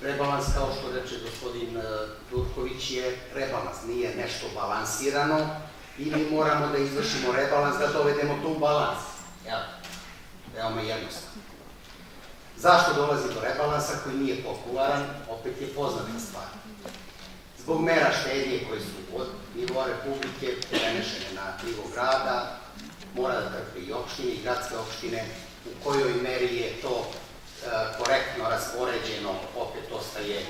Rebalans, kao što reče gospodin Durković, je rebalans, nije nešto balansirano i mi moramo da izvršimo rebalans, da dovedemo to u balans. Veoma jednostavno. Zašto dolazi do rebalansa koji nije popularan? Opet je poznata stvar. Zbog mera štednje koje su od nivoa Republike prenešene na nivo grada, mora da trpe i opštine i gradske opštine, u kojoj meri je to korektno raspoređeno, opet ostaje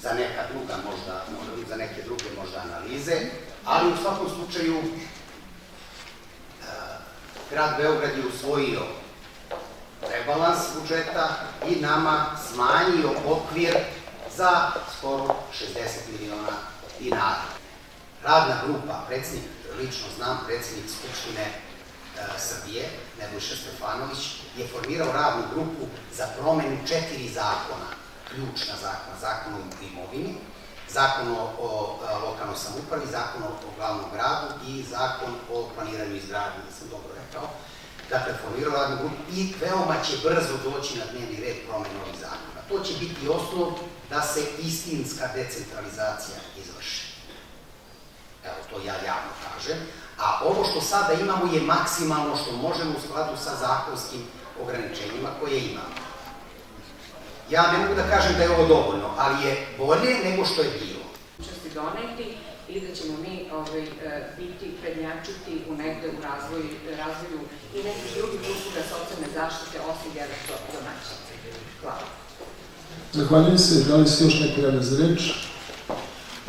za neka druga možda, za neke druge možda analize, ali u svakom slučaju grad Beograd je usvojio rebalans budžeta i nama smanjio okvir za skoro 60 miliona dinara. Radna grupa, predsjednik, lično znam, predsjednik Skupštine Srbije, Nebojša Stefanović, je formirao radnu grupu za promenu 4 zakona, ključna zakona, zakon o imovini, zakon o lokalnoj samoupravi, zakon o glavnom gradu i zakon o planiranju i izgradnji, da sam dobro rekao. Dakle, formirao radnu grupu i veoma će brzo doći na dnevni red promene ovih zakona. To će biti osnov da se istinska decentralizacija izvrši. Evo, to ja javno kažem. A ovo što sada imamo je maksimalno što možemo u skladu sa zakonskim ograničenjima koje imamo. Ja ne mogu da kažem da je ovo dovoljno, ali je bolje nego što je bilo. Učesti doneti i da ćemo mi biti prednjačiti u negde u razvoju i nekih drugih usluga socijalne zaštite osim domaćice. Hvala. Zahvaljujem se. Da li se još neko javlja za reč?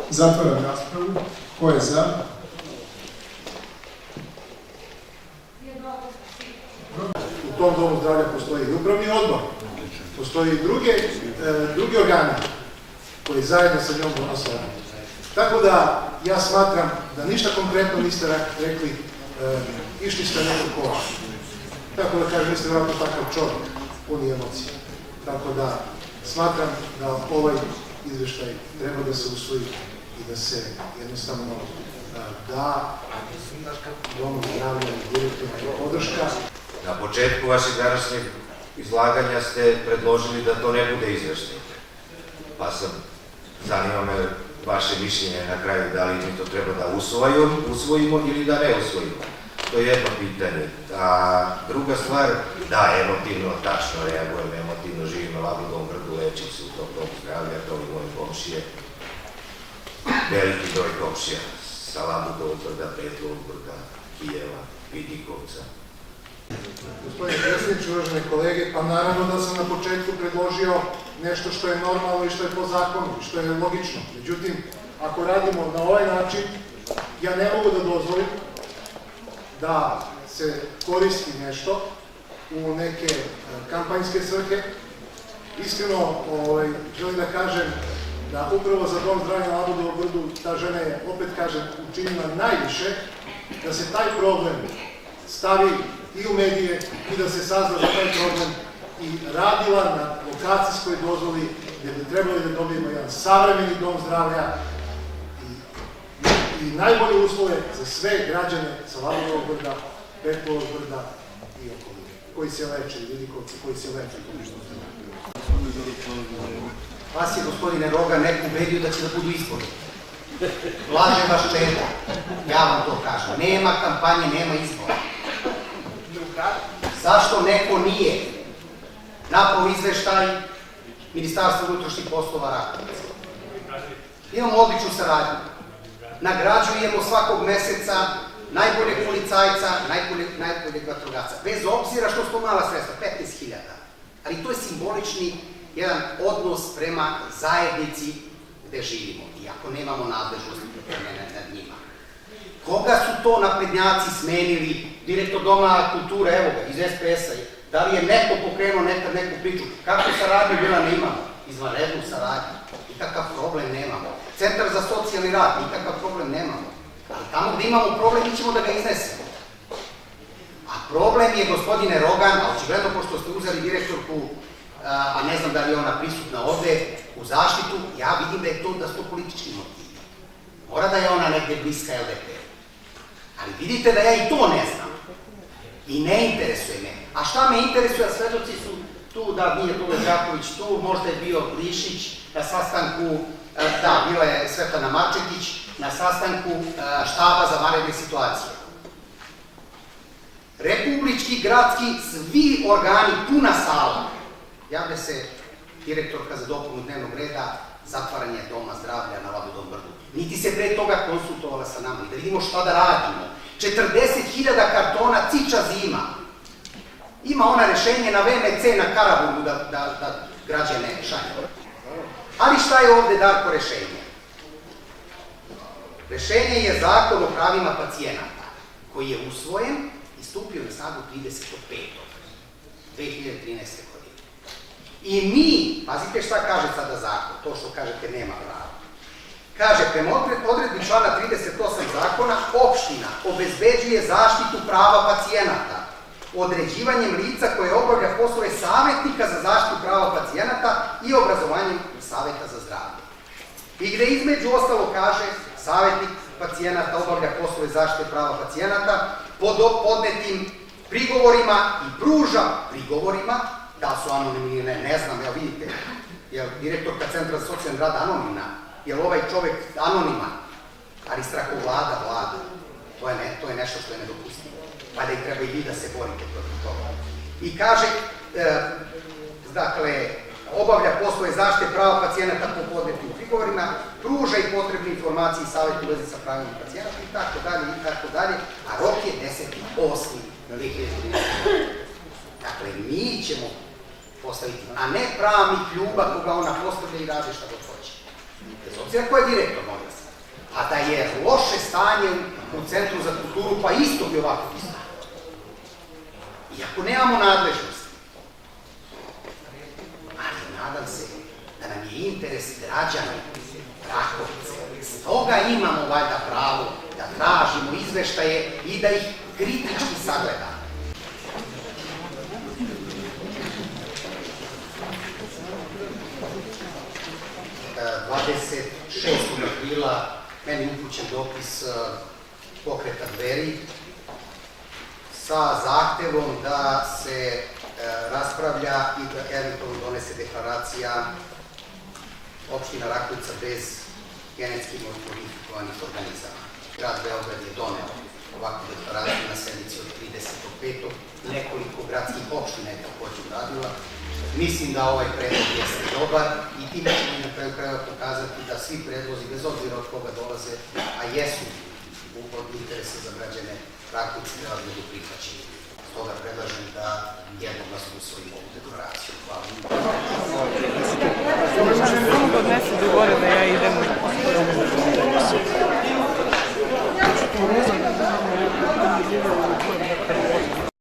Zatvaram raspravu. Ko je za? U tom domu zdravlja postoji i upravni odbor, postoji i drugi organi koji zajedno sa njom donose odluke. Tako da ja smatram da ništa konkretno niste rekli, išli ste nekako, tako da kažem, niste vjerojatno takav čovjek, puni emocije. Tako da smatram da ovaj izveštaj treba da se usvoji i da se jednostavno da domu zdravlja i direktora i podrška. Na početku vašeg današnjeg izlaganja ste predložili da to ne bude izveštaj. Pa zanima me vaše mišljenje na kraju, da li mi to treba da usvojimo ili da ne usvojimo. To je jedno pitanje. A druga stvar, da, emotivno, tačno reagujem, emotivno živim na Labudovom brdu, lečim se u tom domu zdravlja, kao i moje komšije. Veliki broj komšija sa Labudovog brda, Petlovog brda, Kijeva, Vidikovca. Gospodine predsjedniče, uvažene kolege, pa naravno da sam na početku predložio nešto što je normalno i što je po zakonu i što je logično. Međutim, ako radimo na ovaj način, ja ne mogu da dozvolim da se koristi nešto u neke kampanjske svrhe. Iskreno želim da kažem da upravo za dom zdravlja na Labudovom brdu ta žena je, opet kažem, učinila najviše da se taj problem stavi i u medije i da se sazna za taj problem i radila na lokacijskoj dozvoli gde bi trebali da dobijemo jedan savremeni dom zdravlja i najbolje uslove za sve građane sa Labudovog brda, Petlovog brda i okoline, koji se leče, i Vidikovci koji se leče. Vas je, gospodine Roga, neko ubedio da će da budu izbori. Laže vaš čeda. Ja vam to kažem. Nema kampanje, nema izbora. Zašto neko nije napravo izveštaj Ministarstva unutrašnjih poslova Rakovice? Imamo odličnu saradnju. Nagrađujemo svakog meseca najboljeg policajca, najboljeg vatrogasca. Bez obzira što su to mala sredstva, 15.000. Ali to je simbolični jedan odnos prema zajednici gde živimo, iako nemamo nadležnosti nad njima. Koga su to naprednjaci smenili, direktor Doma kulture, evo ga, iz SPS-a, da li je neko pokrenuo nekad neku priču, kako saradnju bila nemamo, izvanrednu saradnju, nikakav problem nemamo. Centar za socijalni rad, nikakav problem nemamo, ali tamo gde imamo problem, mi ćemo da ga iznesemo. A problem je, gospodine Rogan, a očigledno pošto ste uzeli direktorku a ne znam da li je ona prisutna ovde, u zaštitu, ja vidim da su to politički motivi. Mora da je ona negde bliska LDP. Ali vidite da ja i to ne znam. I ne interesuje me. A šta me interesuje, a svedoci su tu, da nije tu Đaković tu, možda je bio Glišić na sastanku, da, bila je Svetlana Marčetić na sastanku štaba za vanredne situacije. Republički, gradski, svi organi, puna sala. Javlja se direktorka za dopunu dnevnog reda, zatvaranje doma zdravlja na Labudom brdu. Niti se pre toga konsultovala sa nama i da vidimo šta da radimo. 40.000 kartona ciča zima. Ima ona rešenje na VMC na Karaburgu da građane šalje. Ali šta je ovde, Darko, rešenje? Rešenje je Zakon o pravima pacijenata, koji je usvojen i stupio na snagu 30.5.2013. godine. I mi, pazite šta kaže sada zakon, to što kažete nema pravo. Kaže, prema odredbi člana 38 zakona, opština obezbeđuje zaštitu prava pacijenata određivanjem lica koje obavlja poslove savjetnika za zaštitu prava pacijenata i obrazovanjem saveta za zdravlje. I gde između ostalo kaže, savjetnik pacijenata obavlja poslove zaštite prava pacijenata pod podnetim prigovorima i pruža prigovorima, da su anonimni, ne znam, evo vidite, je direktorka Centra za socijalni rad anonimna, je ovaj čovek anoniman, ali strahovlada vlada, to je nešto što je nedopustivo, pa da i treba i vi da se borite protiv toga. I kaže, dakle, obavlja poslove zaštite prava pacijenata po podnetim prigovorima, pruža i potrebne informacije i savjeti u vezi sa pravima pacijenata i tako dalje, a rok je 10.8.2013. Dakle, mi ćemo postaviti, a ne pravnik Ljuba koga ona postavlja i radi šta god hoće. Bez obzira ko je direktor, molim vas. A da je loše stanje u Centru za kulturu, pa isto bi ovako isto. Iako nemamo nadležnosti. Ali nadam se da nam je interes građana Rakovice. Stoga imamo valjda pravo da tražimo izveštaje i da ih kritički sagledamo. 26. aprila meni upućen dopis pokreta Dveri sa zahtevom da se raspravlja i da eventualno donese deklaracija opština Rakovica bez genetski modifikovanih organizama. Grad Beograd je doneo ovakvu deklaraciju na sednici od 30.5. Nekoliko gradskih opština je takođe uradila. Mislim da ovaj predlog jeste dobar i time ćemo na kraju krajeva pokazati da svi predlozi, bez obzira od koga dolaze, a jesu od interesa za građane Rakovice, treba da budu prihvaćeni. Stoga predlažem da jednoglasno usvojimo ovu deklaraciju. Hvala. Samo podnese do gore da ja idem.